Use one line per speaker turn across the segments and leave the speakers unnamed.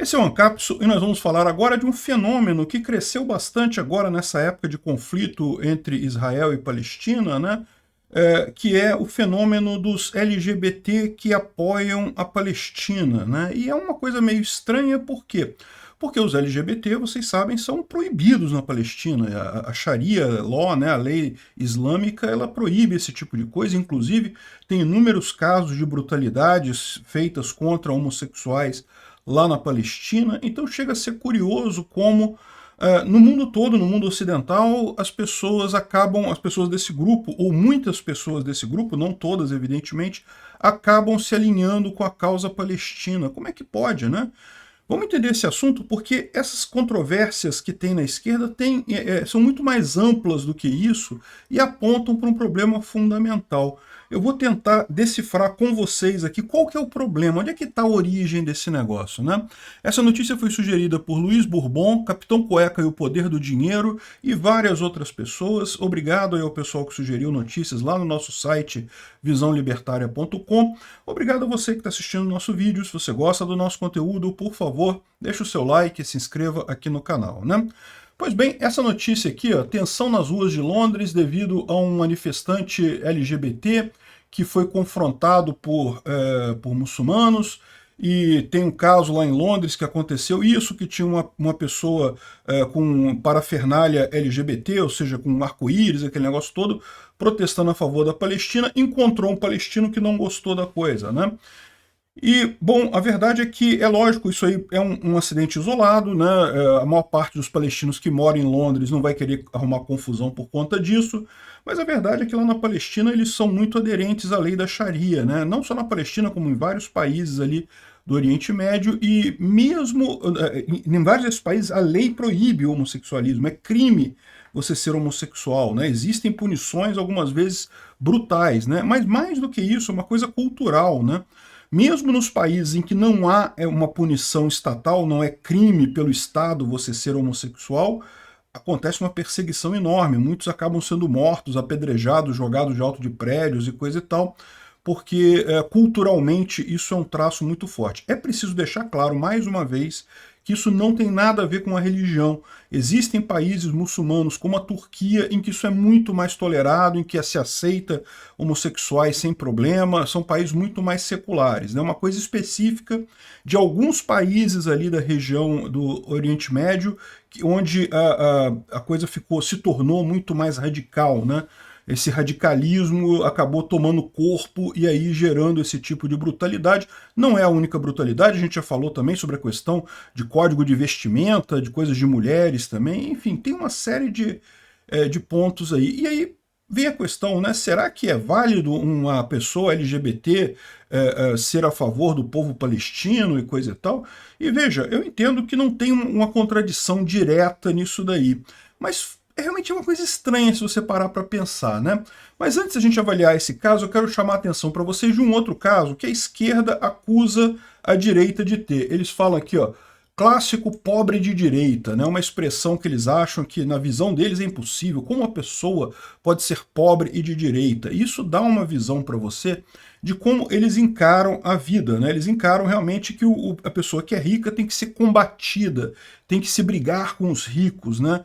Esse é o Ancapso e nós vamos falar agora de um fenômeno que cresceu bastante agora nessa época de conflito entre Israel e Palestina, né? Que é o fenômeno dos LGBT que apoiam a Palestina, né? E é uma coisa meio estranha, por quê? Porque os LGBT, vocês sabem, são proibidos na Palestina. A Sharia Law, né, a lei islâmica, ela proíbe esse tipo de coisa. Inclusive, tem inúmeros casos de brutalidades feitas contra homossexuais lá na Palestina. Então chega a ser curioso como no mundo todo, no mundo ocidental, as pessoas desse grupo, ou muitas pessoas desse grupo, não todas evidentemente, acabam se alinhando com a causa palestina. Como é que pode, né? Vamos entender esse assunto porque essas controvérsias que tem na esquerda são muito mais amplas do que isso e apontam para um problema fundamental. Eu vou tentar decifrar com vocês aqui qual que é o problema, onde é que está a origem desse negócio, né? Essa notícia foi sugerida por Luiz Bourbon, Capitão Cueca e o Poder do Dinheiro e várias outras pessoas. Obrigado aí ao pessoal que sugeriu notícias lá no nosso site visãolibertaria.com. Obrigado a você que está assistindo o nosso vídeo. Se você gosta do nosso conteúdo, por favor, deixe o seu like e se inscreva aqui no canal, né? Pois bem, essa notícia aqui, ó, tensão nas ruas de Londres devido a um manifestante LGBT que foi confrontado por muçulmanos, e tem um caso lá em Londres que aconteceu isso, que tinha uma pessoa com parafernália LGBT, ou seja, com arco-íris, aquele negócio todo, protestando a favor da Palestina, encontrou um palestino que não gostou da coisa, né? E, bom, a verdade é que, é lógico, isso aí é um acidente isolado, né? A maior parte dos palestinos que moram em Londres não vai querer arrumar confusão por conta disso, mas a verdade é que lá na Palestina eles são muito aderentes à lei da Sharia, né? Não só na Palestina, como em vários países ali do Oriente Médio, e mesmo em vários desses países a lei proíbe o homossexualismo, é crime você ser homossexual, né? Existem punições, algumas vezes brutais, né? Mas mais do que isso, é uma coisa cultural, né? Mesmo nos países em que não há uma punição estatal, não é crime pelo Estado você ser homossexual, acontece uma perseguição enorme. Muitos acabam sendo mortos, apedrejados, jogados de alto de prédios e coisa e tal, porque culturalmente isso é um traço muito forte. É preciso deixar claro, mais uma vez, que isso não tem nada a ver com a religião. Existem países muçulmanos, como a Turquia, em que isso é muito mais tolerado, em que se aceita homossexuais sem problema, são países muito mais seculares. É uma coisa específica de alguns países ali da região do Oriente Médio, onde a coisa se tornou muito mais radical, né? Esse radicalismo acabou tomando corpo e aí gerando esse tipo de brutalidade. Não é a única brutalidade, a gente já falou também sobre a questão de código de vestimenta, de coisas de mulheres também, enfim, tem uma série de pontos aí. E aí vem a questão, né, será que é válido uma pessoa LGBT ser a favor do povo palestino e coisa e tal? E veja, eu entendo que não tem uma contradição direta nisso daí, mas realmente é uma coisa estranha se você parar para pensar, né? Mas antes de a gente avaliar esse caso, eu quero chamar a atenção para vocês de um outro caso que a esquerda acusa a direita de ter. Eles falam aqui, ó, clássico pobre de direita, né? Uma expressão que eles acham que, na visão deles, é impossível. Como uma pessoa pode ser pobre e de direita? Isso dá uma visão para você de como eles encaram a vida, né? Eles encaram realmente que a pessoa que é rica tem que ser combatida, tem que se brigar com os ricos, né?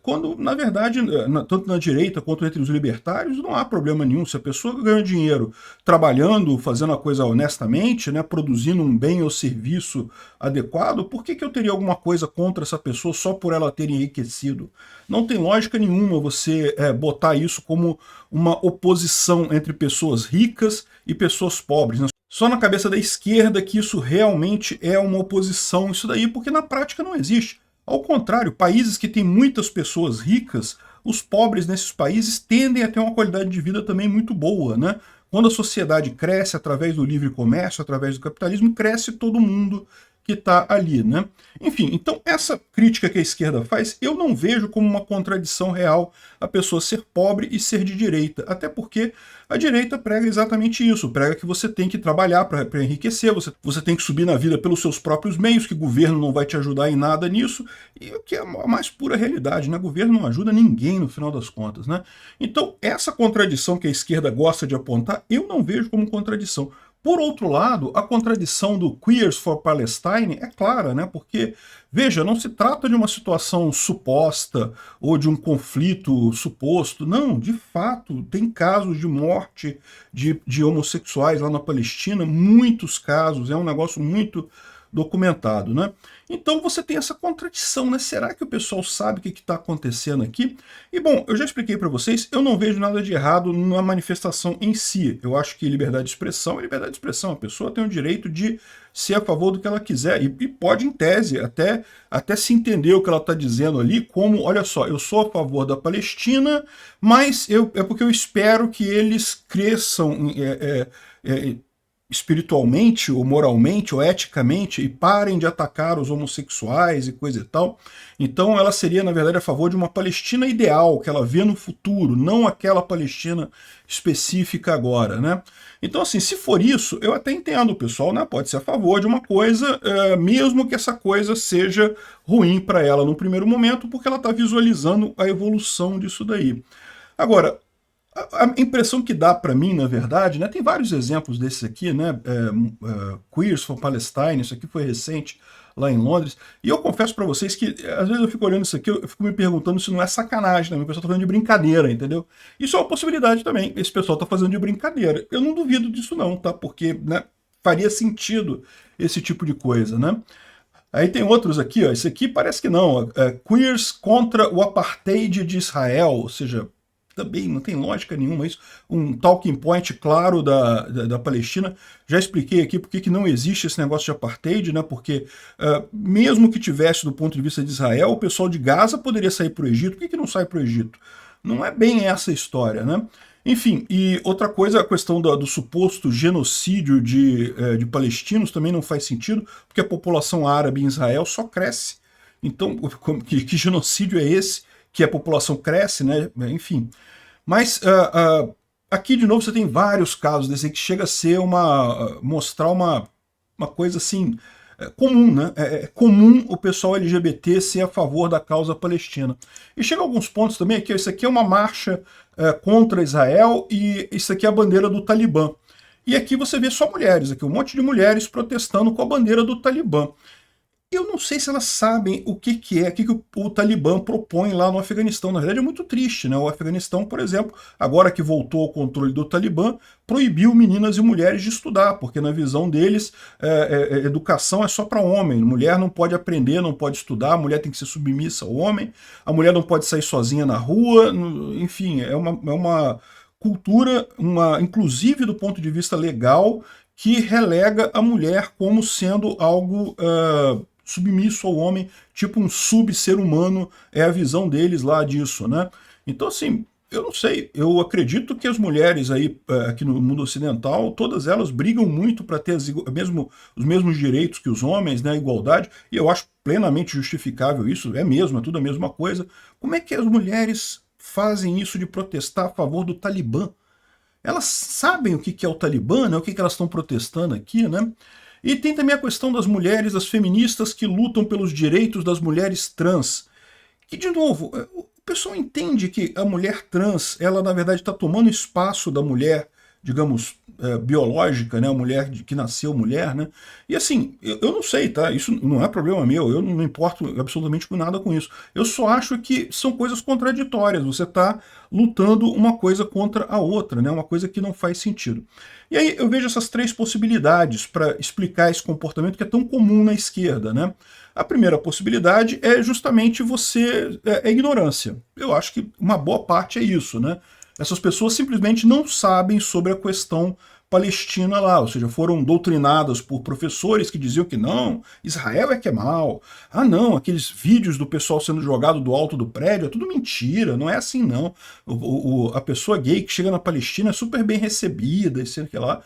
Quando, na verdade, tanto na direita quanto entre os libertários, não há problema nenhum. Se a pessoa ganha dinheiro trabalhando, fazendo a coisa honestamente, né, produzindo um bem ou serviço adequado, por que eu teria alguma coisa contra essa pessoa só por ela ter enriquecido? Não tem lógica nenhuma você botar isso como uma oposição entre pessoas ricas e pessoas pobres, né? Só na cabeça da esquerda que isso realmente é uma oposição, isso daí, porque na prática não existe. Ao contrário, países que têm muitas pessoas ricas, os pobres nesses países tendem a ter uma qualidade de vida também muito boa, né? Quando a sociedade cresce através do livre comércio, através do capitalismo, cresce todo mundo que está ali, né? Enfim, então essa crítica que a esquerda faz, eu não vejo como uma contradição real a pessoa ser pobre e ser de direita, até porque a direita prega exatamente isso, prega que você tem que trabalhar para enriquecer, você tem que subir na vida pelos seus próprios meios, que o governo não vai te ajudar em nada nisso, e o que é a mais pura realidade, né? O governo não ajuda ninguém no final das contas, né? Então essa contradição que a esquerda gosta de apontar, eu não vejo como contradição. Por outro lado, a contradição do Queers for Palestine é clara, né? Porque, veja, não se trata de uma situação suposta ou de um conflito suposto. Não, de fato, tem casos de morte de homossexuais lá na Palestina, muitos casos, é um negócio muito documentado, né? Então você tem essa contradição, né? Será que o pessoal sabe o que está acontecendo aqui? E bom, eu já expliquei para vocês, eu não vejo nada de errado na manifestação em si. Eu acho que liberdade de expressão é liberdade de expressão. A pessoa tem o direito de ser a favor do que ela quiser e pode, em tese, até se entender o que ela está dizendo ali como, olha só, eu sou a favor da Palestina, mas é porque eu espero que eles cresçam espiritualmente, ou moralmente, ou eticamente, e parem de atacar os homossexuais e coisa e tal. Então ela seria, na verdade, a favor de uma Palestina ideal, que ela vê no futuro, não aquela Palestina específica agora, né? Então, assim, se for isso, eu até entendo, o pessoal, né, pode ser a favor de uma coisa, mesmo que essa coisa seja ruim para ela no primeiro momento, porque ela está visualizando a evolução disso daí. Agora, a impressão que dá para mim, na verdade, né, tem vários exemplos desses aqui, né, Queers for Palestine, isso aqui foi recente lá em Londres, e eu confesso para vocês que às vezes eu fico olhando isso aqui, eu fico me perguntando se não é sacanagem, né, o pessoal tá fazendo de brincadeira, entendeu? Isso é uma possibilidade também, esse pessoal tá fazendo de brincadeira. Eu não duvido disso não, tá, porque, né, faria sentido esse tipo de coisa, né? Aí tem outros aqui, ó, esse aqui parece que não, Queers contra o Apartheid de Israel, ou seja, também não tem lógica nenhuma isso, um talking point claro da Palestina. Já expliquei aqui porque que não existe esse negócio de apartheid, né? Porque mesmo que tivesse do ponto de vista de Israel, o pessoal de Gaza poderia sair para o Egito. Por que não sai para o Egito? Não é bem essa história, né? Enfim, e outra coisa, a questão do suposto genocídio de palestinos também não faz sentido, porque a população árabe em Israel só cresce. Então, que genocídio é esse? Que a população cresce, né? Enfim. Mas aqui, de novo, você tem vários casos desse que chega a ser mostrar uma coisa assim, comum, né? É comum o pessoal LGBT ser a favor da causa palestina. E chega a alguns pontos também que isso aqui é uma marcha contra Israel e isso aqui é a bandeira do Talibã. E aqui você vê só mulheres, aqui um monte de mulheres protestando com a bandeira do Talibã. Eu não sei se elas sabem o que é, o que o Talibã propõe lá no Afeganistão. Na verdade é muito triste, né? O Afeganistão, por exemplo, agora que voltou ao controle do Talibã, proibiu meninas e mulheres de estudar, porque na visão deles, educação é só para homem. Mulher não pode aprender, não pode estudar, a mulher tem que ser submissa ao homem, a mulher não pode sair sozinha na rua, enfim, é uma cultura, inclusive do ponto de vista legal, que relega a mulher como sendo algo submisso ao homem, tipo um sub-ser humano, é a visão deles lá disso, né? Então, assim, eu não sei, eu acredito que as mulheres aí, aqui no mundo ocidental, todas elas brigam muito para ter os mesmos direitos que os homens, né, a igualdade, e eu acho plenamente justificável isso, é tudo a mesma coisa. Como é que as mulheres fazem isso de protestar a favor do Talibã? Elas sabem o que é o Talibã, né, o que elas estão protestando aqui, né? E tem também a questão das mulheres, das feministas que lutam pelos direitos das mulheres trans. Que, de novo, o pessoal entende que a mulher trans, ela na verdade está tomando espaço da mulher, digamos, biológica, né, a mulher que nasceu mulher, né? E assim, eu não sei, tá? Isso não é problema meu, eu não me importo absolutamente com nada com isso. Eu só acho que são coisas contraditórias, você está lutando uma coisa contra a outra, né? Uma coisa que não faz sentido. E aí eu vejo essas três possibilidades para explicar esse comportamento que é tão comum na esquerda, né? A primeira possibilidade é justamente a ignorância. Eu acho que uma boa parte é isso, né? Essas pessoas simplesmente não sabem sobre a questão palestina lá, ou seja, foram doutrinadas por professores que diziam que não, Israel é que é mal, ah não, aqueles vídeos do pessoal sendo jogado do alto do prédio, é tudo mentira, não é assim não, a pessoa gay que chega na Palestina é super bem recebida, e sei que lá.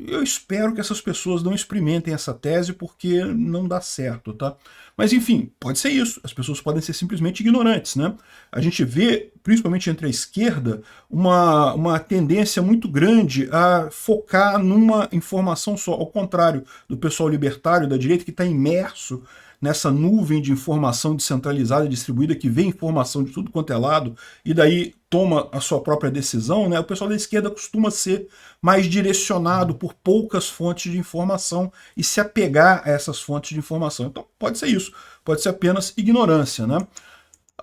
Eu espero que essas pessoas não experimentem essa tese porque não dá certo, tá? Mas enfim, pode ser isso. As pessoas podem ser simplesmente ignorantes, né? A gente vê, principalmente entre a esquerda, uma tendência muito grande a focar numa informação só, ao contrário do pessoal libertário da direita que está imerso nessa nuvem de informação descentralizada e distribuída que vê informação de tudo quanto é lado e daí toma a sua própria decisão, né? O pessoal da esquerda costuma ser mais direcionado por poucas fontes de informação e se apegar a essas fontes de informação. Então pode ser isso, pode ser apenas ignorância, né?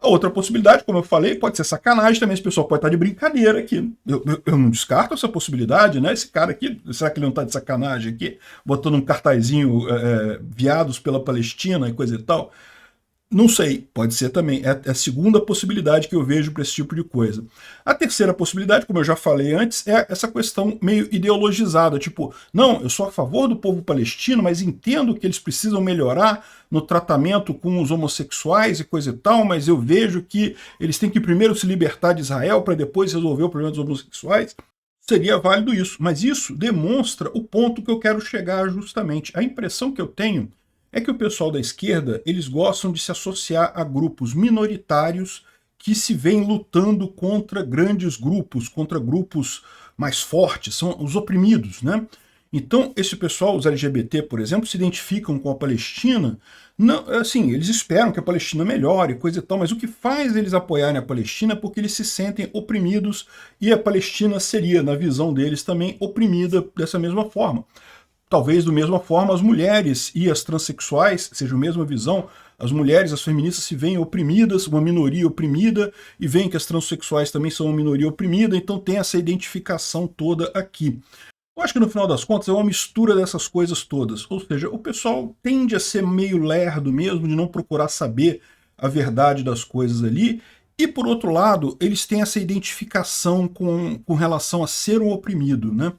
A outra possibilidade, como eu falei, pode ser sacanagem também, esse pessoal pode estar de brincadeira aqui. Eu não descarto essa possibilidade, né? Esse cara aqui, será que ele não está de sacanagem aqui? Botando um cartazinho viados pela Palestina e coisa e tal? Não sei, pode ser também. É a segunda possibilidade que eu vejo para esse tipo de coisa. A terceira possibilidade, como eu já falei antes, é essa questão meio ideologizada, tipo, não, eu sou a favor do povo palestino, mas entendo que eles precisam melhorar no tratamento com os homossexuais e coisa e tal, mas eu vejo que eles têm que primeiro se libertar de Israel para depois resolver o problema dos homossexuais. Seria válido isso, mas isso demonstra o ponto que eu quero chegar justamente. A impressão que eu tenho é que o pessoal da esquerda, eles gostam de se associar a grupos minoritários que se vêm lutando contra grandes grupos, contra grupos mais fortes, são os oprimidos, né? Então, esse pessoal, os LGBT, por exemplo, se identificam com a Palestina, não, assim, eles esperam que a Palestina melhore, coisa e tal, mas o que faz eles apoiarem a Palestina é porque eles se sentem oprimidos e a Palestina seria, na visão deles, também oprimida dessa mesma forma. Talvez, da mesma forma, as mulheres e as transexuais, seja a mesma visão, as mulheres, as feministas se veem oprimidas, uma minoria oprimida, e veem que as transexuais também são uma minoria oprimida, então tem essa identificação toda aqui. Eu acho que no final das contas é uma mistura dessas coisas todas, ou seja, o pessoal tende a ser meio lerdo mesmo, de não procurar saber a verdade das coisas ali, e por outro lado, eles têm essa identificação com relação a ser um oprimido, né?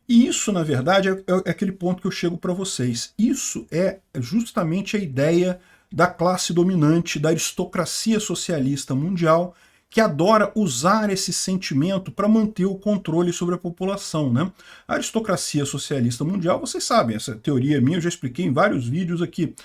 E isso, na verdade, é aquele ponto que eu chego para vocês. Isso é justamente a ideia da classe dominante, da aristocracia socialista mundial, que adora usar esse sentimento para manter o controle sobre a população, né? A aristocracia socialista mundial, vocês sabem, essa teoria minha eu já expliquei em vários vídeos aqui.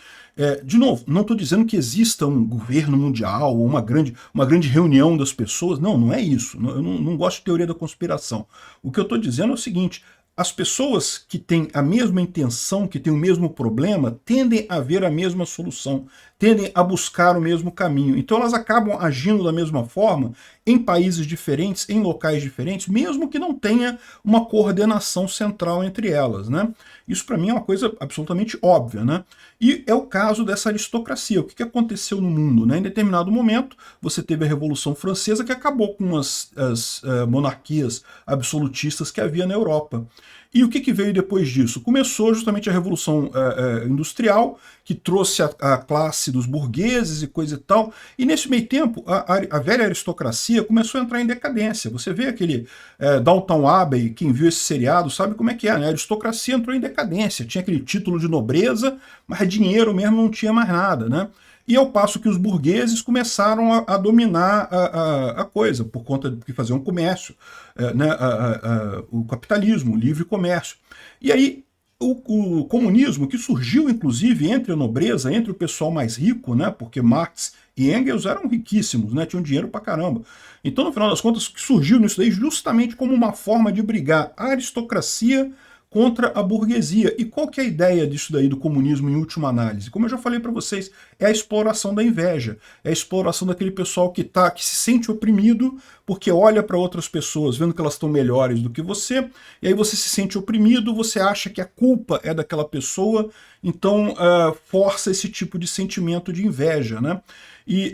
De novo, não estou dizendo que exista um governo mundial ou uma grande reunião das pessoas, não é isso. Eu não gosto de teoria da conspiração. O que eu estou dizendo é o seguinte: as pessoas que têm a mesma intenção, que têm o mesmo problema, tendem a ver a mesma solução, tendem a buscar o mesmo caminho. Então elas acabam agindo da mesma forma em países diferentes, em locais diferentes, mesmo que não tenha uma coordenação central entre elas, né? Isso para mim é uma coisa absolutamente óbvia, né? E é o caso dessa aristocracia. O que aconteceu no mundo, né? Em determinado momento, você teve a Revolução Francesa, que acabou com as monarquias absolutistas que havia na Europa. E o que veio depois disso? Começou justamente a Revolução Industrial, que trouxe a classe dos burgueses e coisa e tal, e nesse meio tempo a velha aristocracia começou a entrar em decadência. Você vê aquele Downton Abbey, quem viu esse seriado sabe como é que é, né? A aristocracia entrou em decadência, tinha aquele título de nobreza, mas dinheiro mesmo não tinha mais nada, né? E ao passo que os burgueses começaram a dominar a coisa, por conta de que faziam comércio, né, o capitalismo, o livre comércio. E aí o comunismo, que surgiu inclusive entre a nobreza, entre o pessoal mais rico, né, porque Marx e Engels eram riquíssimos, né, tinham dinheiro pra caramba. Então, no final das contas, surgiu nisso daí justamente como uma forma de brigar a aristocracia contra a burguesia. E qual que é a ideia disso daí do comunismo em última análise? Como eu já falei para vocês, é a exploração da inveja, é a exploração daquele pessoal que se sente oprimido porque olha para outras pessoas vendo que elas estão melhores do que você, e aí você se sente oprimido, você acha que a culpa é daquela pessoa, então força esse tipo de sentimento de inveja, né? E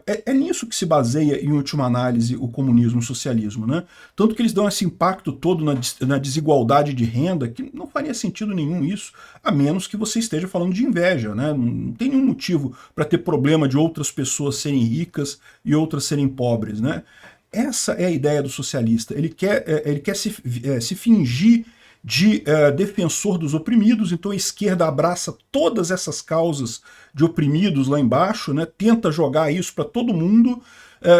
é nisso que se baseia, em última análise, o comunismo e o socialismo, né? Tanto que eles dão esse impacto todo na desigualdade de renda, que não faria sentido nenhum isso, a menos que você esteja falando de inveja, né? Não tem nenhum motivo para ter problema de outras pessoas serem ricas e outras serem pobres, né? Essa é a ideia do socialista. Ele quer se fingir de defensor dos oprimidos, então a esquerda abraça todas essas causas de oprimidos lá embaixo, né, tenta jogar isso para todo mundo,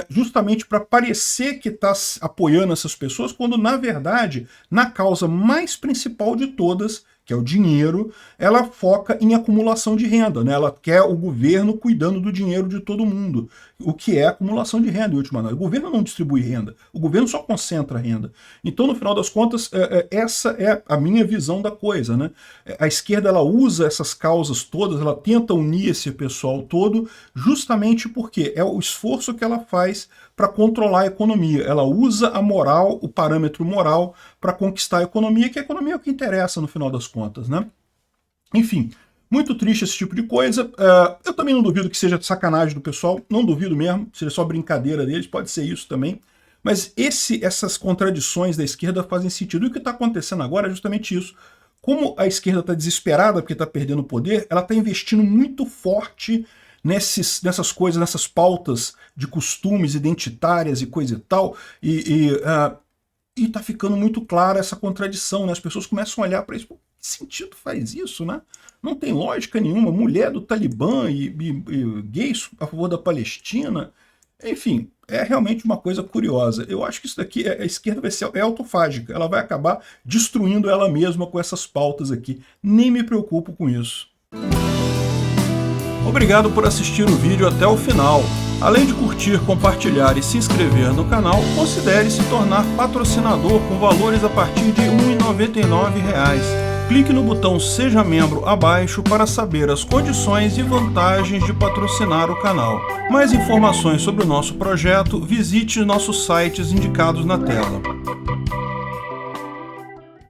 justamente para parecer que está apoiando essas pessoas, quando na verdade, na causa mais principal de todas, que que é o dinheiro, ela foca em acumulação de renda, né? Ela quer o governo cuidando do dinheiro de todo mundo, o que é acumulação de renda, em última análise. O governo não distribui renda, o governo só concentra renda. Então, no final das contas, essa é a minha visão da coisa, né? A esquerda, ela usa essas causas todas, ela tenta unir esse pessoal todo, justamente porque é o esforço que ela faz para controlar a economia. Ela usa a moral, o parâmetro moral, para conquistar a economia, que a economia é o que interessa no final das contas, né? Enfim, muito triste esse tipo de coisa. Eu também não duvido que seja de sacanagem do pessoal, não duvido mesmo, seja só brincadeira deles, pode ser isso também. Mas essas contradições da esquerda fazem sentido. E o que está acontecendo agora é justamente isso. Como a esquerda está desesperada porque está perdendo poder, ela está investindo muito forte nessas coisas, nessas pautas de costumes identitárias e coisa e tal, e tá ficando muito clara essa contradição, né? As pessoas começam a olhar para isso, que sentido faz isso, né? Não tem lógica nenhuma, mulher do Talibã e gays a favor da Palestina, enfim, é realmente uma coisa curiosa. Eu acho que isso daqui, a esquerda vai ser autofágica, ela vai acabar destruindo ela mesma com essas pautas aqui. Nem me preocupo com isso. Obrigado por assistir o vídeo até o final. Além de curtir, compartilhar e se inscrever no canal, considere se tornar patrocinador com valores a partir de R$ 1,99. Clique no botão Seja Membro abaixo para saber as condições e vantagens de patrocinar o canal. Mais informações sobre o nosso projeto, visite nossos sites indicados na tela.